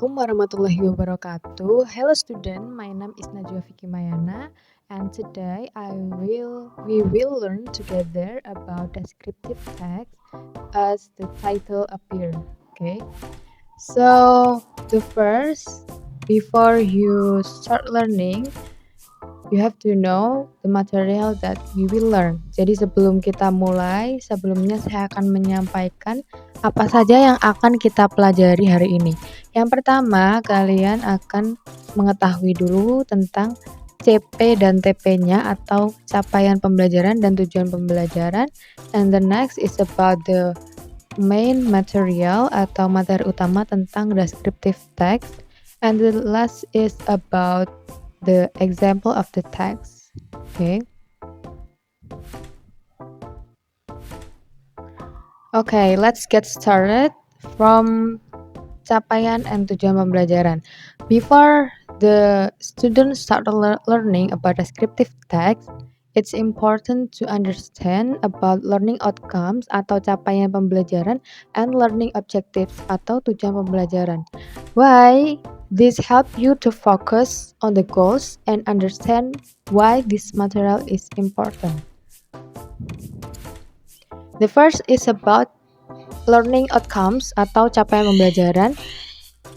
Assalamualaikum warahmatullahi wabarakatuh. Hello student, my name is Najwa Vicky Mayana and today we will learn together about descriptive text as the title appear. Okay. So the first, before you start learning, you have to know the material that we will learn. Jadi sebelum kita mulai, sebelumnya saya akan menyampaikan apa saja yang akan kita pelajari hari ini. Yang pertama, kalian akan mengetahui dulu tentang CP dan TP-nya atau capaian pembelajaran dan tujuan pembelajaran. And the next is about the main material atau materi utama tentang descriptive text. And the last is about the example of the text. Okay. Okay, let's get started from capaian and tujuan pembelajaran. Before the students start learning about descriptive text, it's important to understand about learning outcomes atau capaian pembelajaran and learning objectives atau tujuan pembelajaran. Why? This help you to focus on the goals and understand why this material is important. The first is about learning outcomes atau capaian pembelajaran.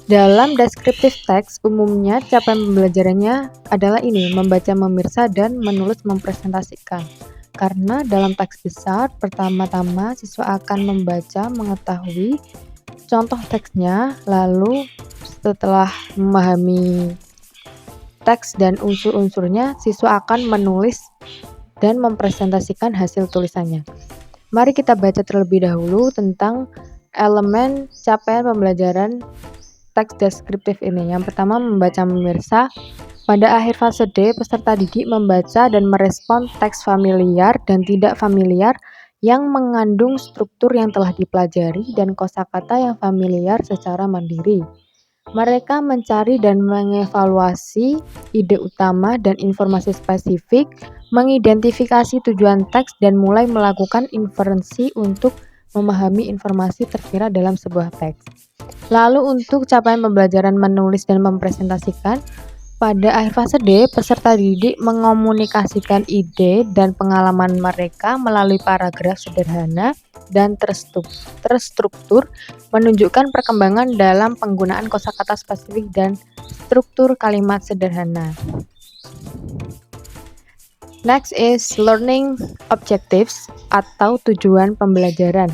Dalam descriptive text, umumnya capaian pembelajarannya adalah ini, membaca, memirsa, dan menulis mempresentasikan. Karena dalam teks besar, pertama-tama siswa akan membaca, mengetahui contoh teksnya, lalu setelah memahami teks dan unsur-unsurnya, siswa akan menulis dan mempresentasikan hasil tulisannya. Mari kita baca terlebih dahulu tentang elemen capaian pembelajaran teks deskriptif ini. Yang pertama, membaca memirsa. Pada akhir fase D, peserta didik membaca dan merespon teks familiar dan tidak familiar yang mengandung struktur yang telah dipelajari dan kosakata yang familiar secara mandiri. Mereka mencari dan mengevaluasi ide utama dan informasi spesifik, mengidentifikasi tujuan teks, dan mulai melakukan inferensi untuk memahami informasi terkira dalam sebuah teks. Lalu untuk capaian pembelajaran menulis dan mempresentasikan, pada akhir fase D, peserta didik mengomunikasikan ide dan pengalaman mereka melalui paragraf sederhana dan terstruktur, menunjukkan perkembangan dalam penggunaan kosakata spesifik dan struktur kalimat sederhana. Next is learning objectives atau tujuan pembelajaran.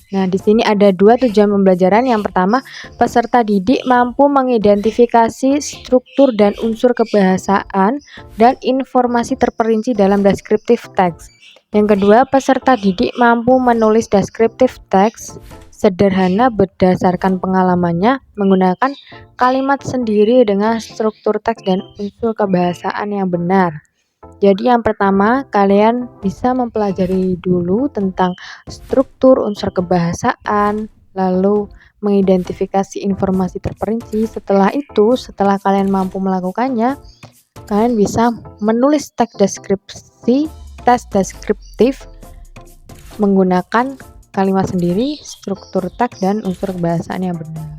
Nah, di sini ada dua tujuan pembelajaran. Yang pertama, peserta didik mampu mengidentifikasi struktur dan unsur kebahasaan dan informasi terperinci dalam descriptive text. Yang kedua, peserta didik mampu menulis descriptive text sederhana berdasarkan pengalamannya menggunakan kalimat sendiri dengan struktur teks dan unsur kebahasaan yang benar. Jadi yang pertama, kalian bisa mempelajari dulu tentang struktur unsur kebahasaan, lalu mengidentifikasi informasi terperinci. Setelah itu, setelah kalian mampu melakukannya, kalian bisa menulis teks deskriptif menggunakan kalimat sendiri, struktur teks, dan unsur kebahasaan yang benar.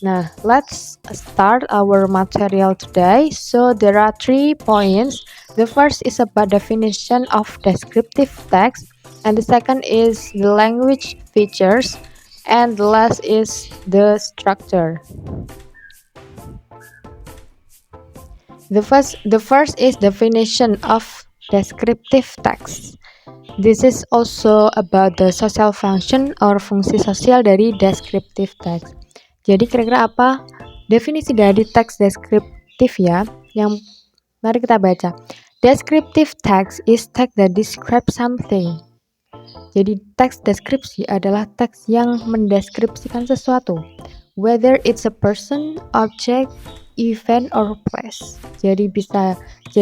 Nah, let's start our material today. So there are 3 points. The first is about definition of descriptive text, and the second is the language features, and the last is the structure. The first is definition of descriptive text. This is also about the social function or fungsi sosial dari descriptive text. Jadi kira-kira apa definisi dari teks deskriptif ya? Yang mari kita baca. Descriptive text is text that describes something. Jadi teks deskripsi adalah teks yang mendeskripsikan sesuatu, whether it's a person, object, event, or place. Jadi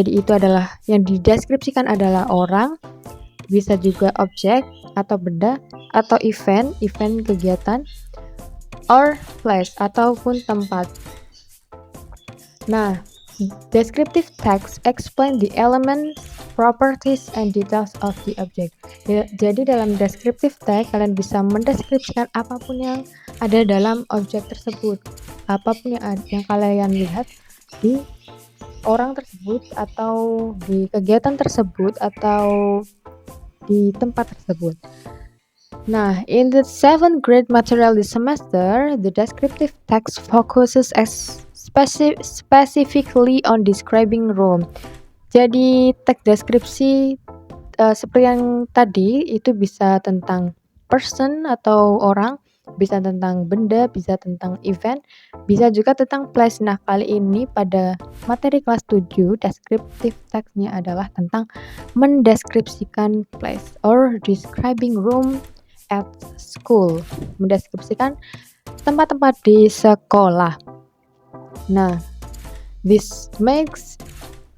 itu adalah yang dideskripsikan adalah orang, bisa juga objek atau benda, atau event kegiatan, or place ataupun tempat. Nah, descriptive text explain the elements, properties, and details of the object. Jadi dalam descriptive text kalian bisa mendeskripsikan apapun yang ada dalam objek tersebut apapun yang kalian lihat di orang tersebut atau di kegiatan tersebut atau di tempat tersebut. Nah, in the 7th grade material this semester, the descriptive text focuses specifically on describing room. Jadi teks deskripsi seperti yang tadi itu bisa tentang person atau orang, bisa tentang benda, bisa tentang event, bisa juga tentang place. Nah, kali ini pada materi kelas 7, descriptive text-nya adalah tentang mendeskripsikan place or describing room at school, mendeskripsikan tempat-tempat di sekolah. Nah, this makes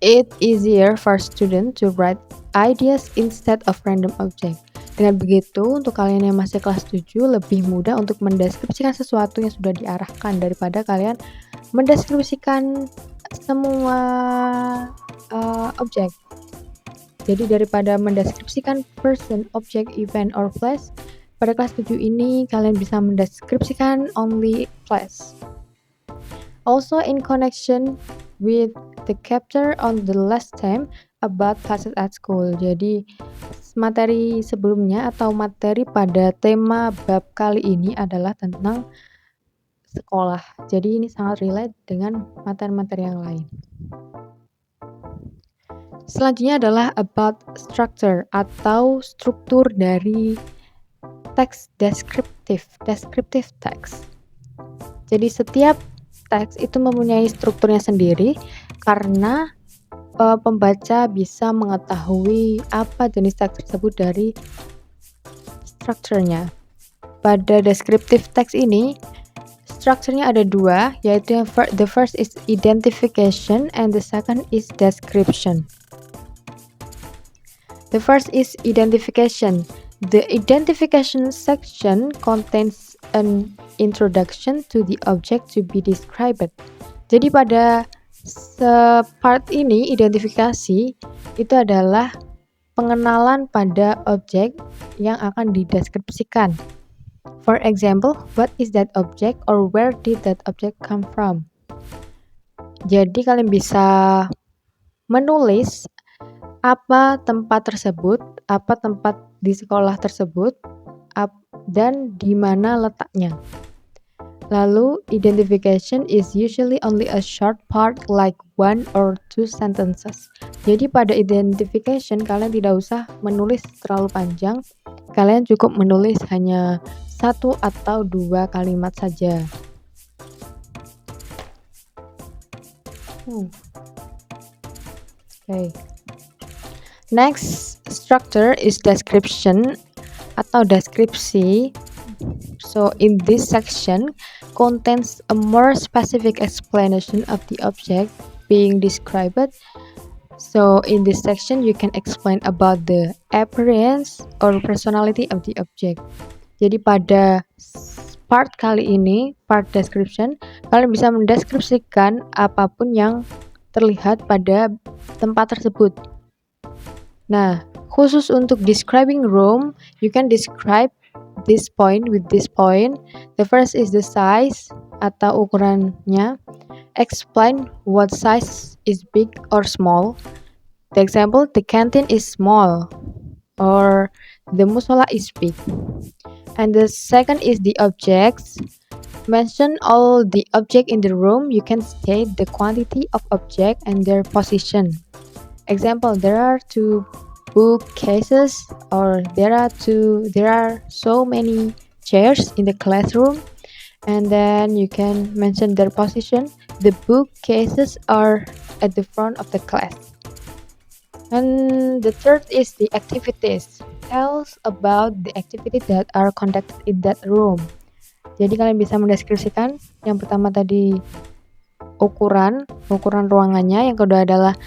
it easier for students to write ideas instead of random object. Dengan begitu, untuk kalian yang masih kelas 7 lebih mudah untuk mendeskripsikan sesuatu yang sudah diarahkan daripada kalian mendeskripsikan semua objek. Jadi daripada mendeskripsikan person, object, event, or place, pada kelas 7 ini kalian bisa mendeskripsikan only place. Also in connection with the chapter on the last time about classes at school. Jadi materi sebelumnya atau materi pada tema bab kali ini adalah tentang sekolah. Jadi ini sangat relate dengan materi-materi yang lain. Selanjutnya adalah about structure atau struktur dari teks descriptive text. Jadi setiap teks itu mempunyai strukturnya sendiri karena pembaca bisa mengetahui apa jenis teks tersebut dari strukturnya. Pada descriptive text ini, strukturnya ada dua, yaitu yang the first is identification and the second is description. The first is identification. The identification section contains an introduction to the object to be described. Jadi pada part ini, identifikasi, itu adalah pengenalan pada objek yang akan dideskripsikan. For example, what is that object or where did that object come from? Jadi kalian bisa menulis apa tempat tersebut, apa tempat di sekolah tersebut, dan di mana letaknya. Lalu, identification is usually only a short part like 1 or 2 sentences. Jadi pada identification kalian tidak usah menulis terlalu panjang, kalian cukup menulis hanya 1 atau 2 kalimat saja. Okay. Next structure is description atau deskripsi. So in this section contains a more specific explanation of the object being described. So in this section you can explain about the appearance or personality of the object. Jadi pada part kali ini, part description, kalian bisa mendeskripsikan apapun yang terlihat pada tempat tersebut. Nah, khusus untuk describing room, you can describe this point with this point. The first is the size atau ukurannya. Explain what size is big or small. The example, the canteen is small or the musola is big. And the second is the objects. Mention all the object in the room. You can state the quantity of object and their position. Example, there are 2 bookcases, or there are so many chairs in the classroom, and then you can mention their position. The bookcases are at the front of the class. And the third is the activities. Tells about the activities that are conducted in that room. Jadi kalian bisa mendeskripsikan yang pertama tadi ukuran ruangannya, yang kedua adalah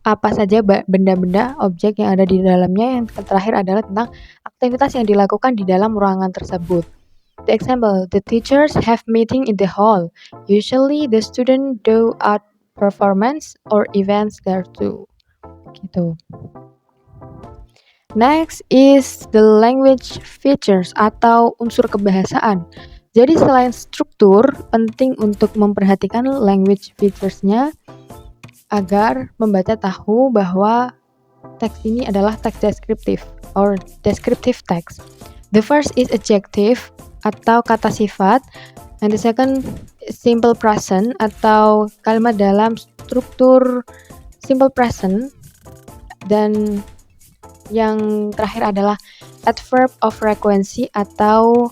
apa saja benda-benda, objek yang ada di dalamnya, yang terakhir adalah tentang aktivitas yang dilakukan di dalam ruangan tersebut. The example, the teachers have meeting in the hall. Usually the student do art performance or events there too. Gitu. Next is the language features atau unsur kebahasaan. Jadi selain struktur, penting untuk memperhatikan language features-nya agar membaca tahu bahwa teks ini adalah teks deskriptif or descriptive text. The first is adjective atau kata sifat, and the second simple present atau kalimat dalam struktur simple present, dan yang terakhir adalah adverb of frequency atau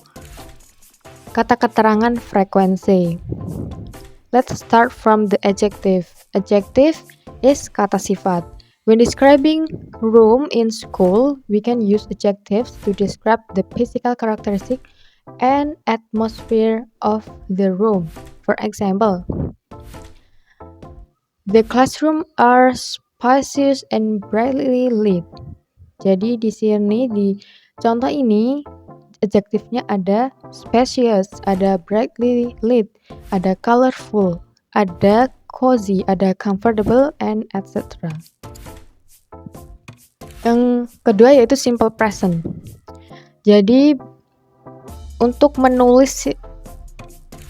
kata keterangan frekuensi. Let's start from the adjective. Adjective is kata sifat. When describing room in school, we can use adjectives to describe the physical characteristic and atmosphere of the room. For example, the classroom are spacious and brightly lit. Jadi di sini di contoh ini adjektifnya ada spacious, ada brightly lit, ada colorful, ada cozy, ada comfortable, and etc. Yang kedua yaitu simple present. Jadi untuk menulis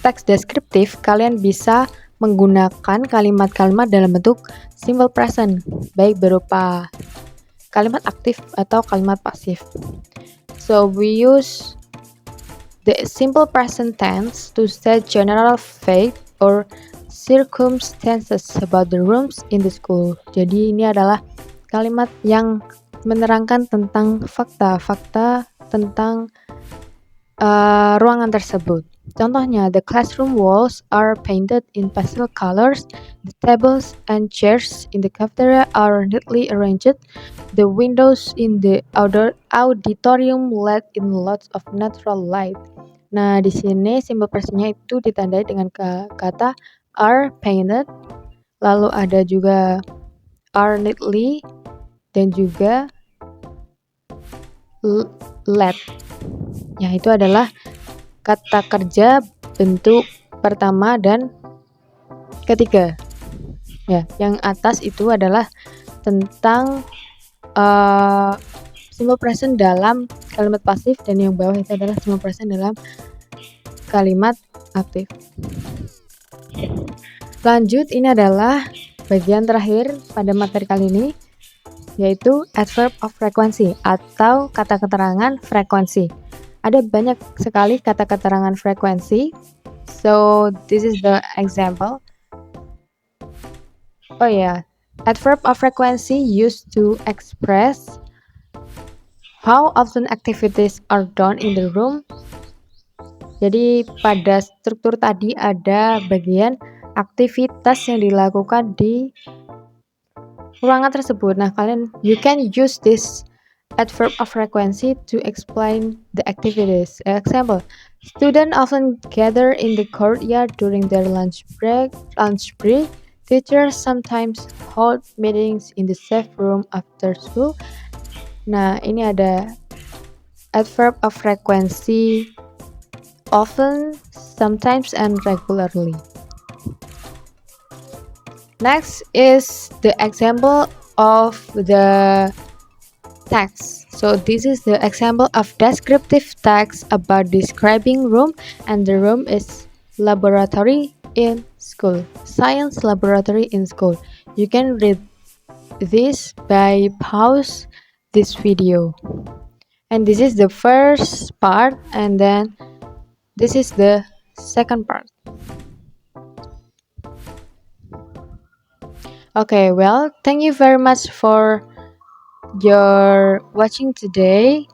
teks deskriptif, kalian bisa menggunakan kalimat-kalimat dalam bentuk simple present, baik berupa kalimat aktif atau kalimat pasif. So we use the simple present tense to state general fact or circumstances about the rooms in the school. Jadi ini adalah kalimat yang menerangkan tentang fakta-fakta tentang ruangan tersebut. Contohnya, the classroom walls are painted in pastel colors, the tables and chairs in the cafeteria are neatly arranged, the windows in the auditorium let in lots of natural light. Nah, di sini simple present-nya itu ditandai dengan kata are painted, lalu ada juga are neatly, dan juga let. Ya, itu adalah kata kerja bentuk pertama dan ketiga. Ya, yang atas itu adalah tentang simple present dalam kalimat pasif, dan yang bawah itu adalah simple present dalam kalimat aktif. Lanjut, ini adalah bagian terakhir pada materi kali ini, yaitu adverb of frequency atau kata keterangan frekuensi. Ada banyak sekali kata keterangan frekuensi. So this is the example. Oh yeah, adverb of frequency used to express how often activities are done in the room. Jadi pada struktur tadi ada bagian aktivitas yang dilakukan di ruangan tersebut. Nah, you can use this adverb of frequency to explain the activities. Example, students often gather in the courtyard during their lunch break. Teachers sometimes hold meetings in the safe room after school. Nah, ini ada adverb of frequency often, sometimes, and regularly. Next is the example of the text. So this is the example of descriptive text about describing room, and the room is laboratory in school, science laboratory in school. You can read this by pause this video. And this is the first part, and then this is the second part. Okay, well, thank you very much for your watching today.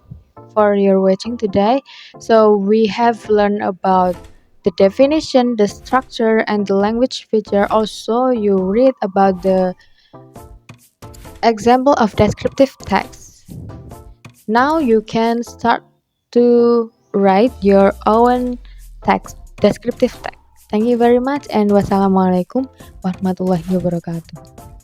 So we have learned about the definition, the structure, and the language feature. Also, you read about the example of descriptive text. Now you can start to write your own text, descriptive text. Thank you very much, and wassalamualaikum warahmatullahi wabarakatuh.